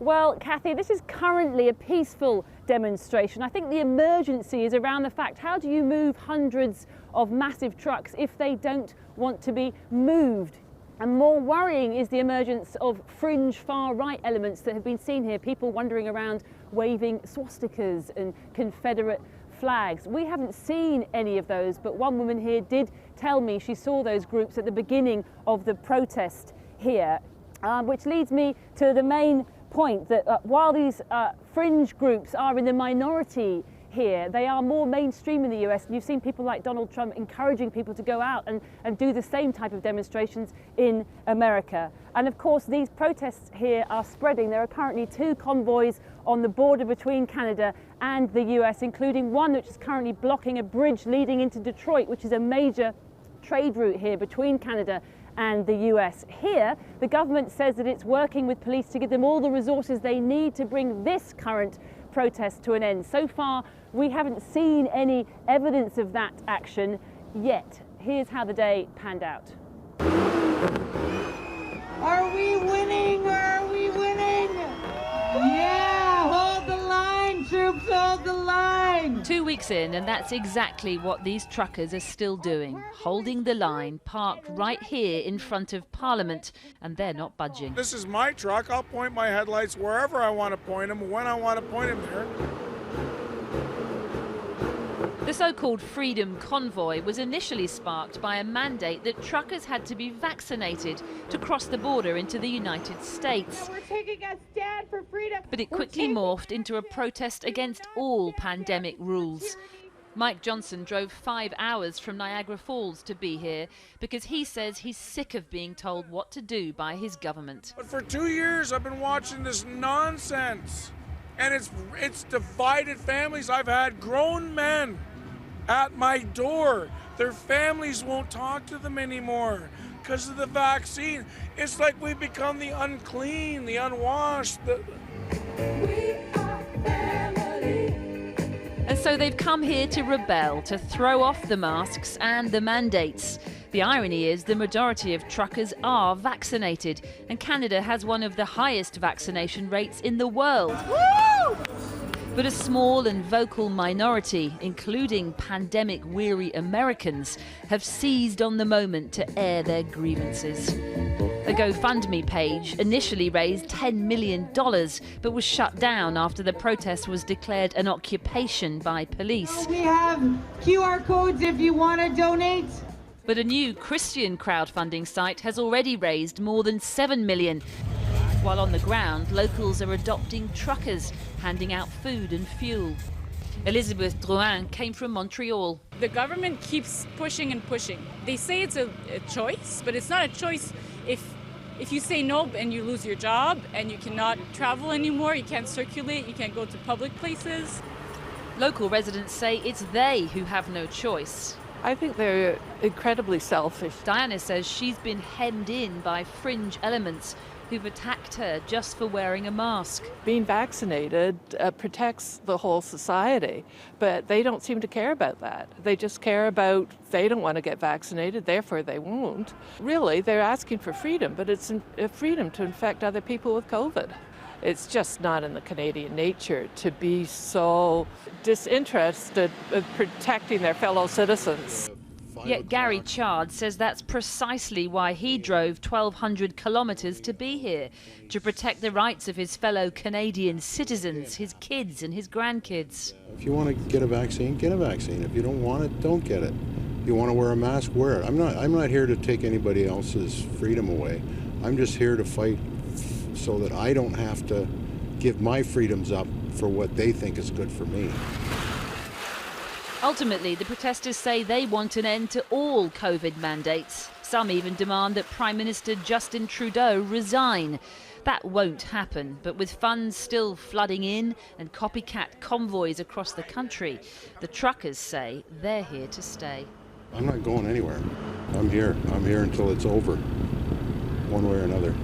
Well, Kathy, this is currently a peaceful demonstration. I think the emergency is around the fact, how do you move hundreds of massive trucks if they don't want to be moved? And more worrying is the emergence of fringe far-right elements that have been seen here, people wandering around waving swastikas and Confederate flags. We haven't seen any of those, but one woman here did tell me she saw those groups at the beginning of the protest here, which leads me to the main point that while these fringe groups are in the minority here, they are more mainstream in the US. You've seen people like Donald Trump encouraging people to go out and do the same type of demonstrations in America. And of course, these protests here are spreading. There are currently 2 convoys on the border between Canada and the US, including one which is currently blocking a bridge leading into Detroit, which is a major trade route here between Canada and the US. Here, the government says that it's working with police to give them all the resources they need to bring this current protest to an end. So far, we haven't seen any evidence of that action yet. Here's how the day panned out. Are we winning or are we winning? Yeah, hold the line, troops, hold the line. 2 weeks in, and that's exactly what these truckers are still doing, holding the line, parked right here in front of Parliament, and they're not budging. This is my truck. I'll point my headlights wherever I want to point them, when I want to point them there. The so-called Freedom Convoy was initially sparked by a mandate that truckers had to be vaccinated to cross the border into the United States. We're taking a stand for freedom. But it quickly morphed into a protest against all pandemic rules. Mike Johnson drove 5 hours from Niagara Falls to be here because he says he's sick of being told what to do by his government. But for 2 years, I've been watching this nonsense, and it's divided families. I've had grown men at my door. Their families won't talk to them anymore because of the vaccine. It's like we become the unclean, the unwashed. We are family. And so they've come here to rebel, to throw off the masks and the mandates. The irony is the majority of truckers are vaccinated, and Canada has one of the highest vaccination rates in the world. Woo! But a small and vocal minority, including pandemic-weary Americans, have seized on the moment to air their grievances. A GoFundMe page initially raised $10 million, but was shut down after the protest was declared an occupation by police. We have QR codes if you want to donate. But a new Christian crowdfunding site has already raised more than $7 million. While on the ground, locals are adopting truckers, handing out food and fuel. Elizabeth Drouin came from Montreal. The government keeps pushing and pushing. They say it's a choice, but it's not a choice if you say no and you lose your job and you cannot travel anymore, you can't circulate, you can't go to public places. Local residents say it's they who have no choice. I think they're incredibly selfish. Diana says she's been hemmed in by fringe elements who've attacked her just for wearing a mask. Being vaccinated protects the whole society, but they don't seem to care about that. They just care about they don't want to get vaccinated, therefore they won't. Really, they're asking for freedom, but it's a freedom to infect other people with COVID. It's just not in the Canadian nature to be so disinterested in protecting their fellow citizens. Yet Gary Chard says that's precisely why he drove 1,200 kilometres to be here, to protect the rights of his fellow Canadian citizens, his kids and his grandkids. If you want to get a vaccine, get a vaccine. If you don't want it, don't get it. If you want to wear a mask, wear it. I'm not here to take anybody else's freedom away. I'm just here to fight so that I don't have to give my freedoms up for what they think is good for me. Ultimately, the protesters say they want an end to all COVID mandates. Some even demand that Prime Minister Justin Trudeau resign. That won't happen, but with funds still flooding in and copycat convoys across the country, the truckers say they're here to stay. I'm not going anywhere. I'm here. I'm here until it's over, one way or another.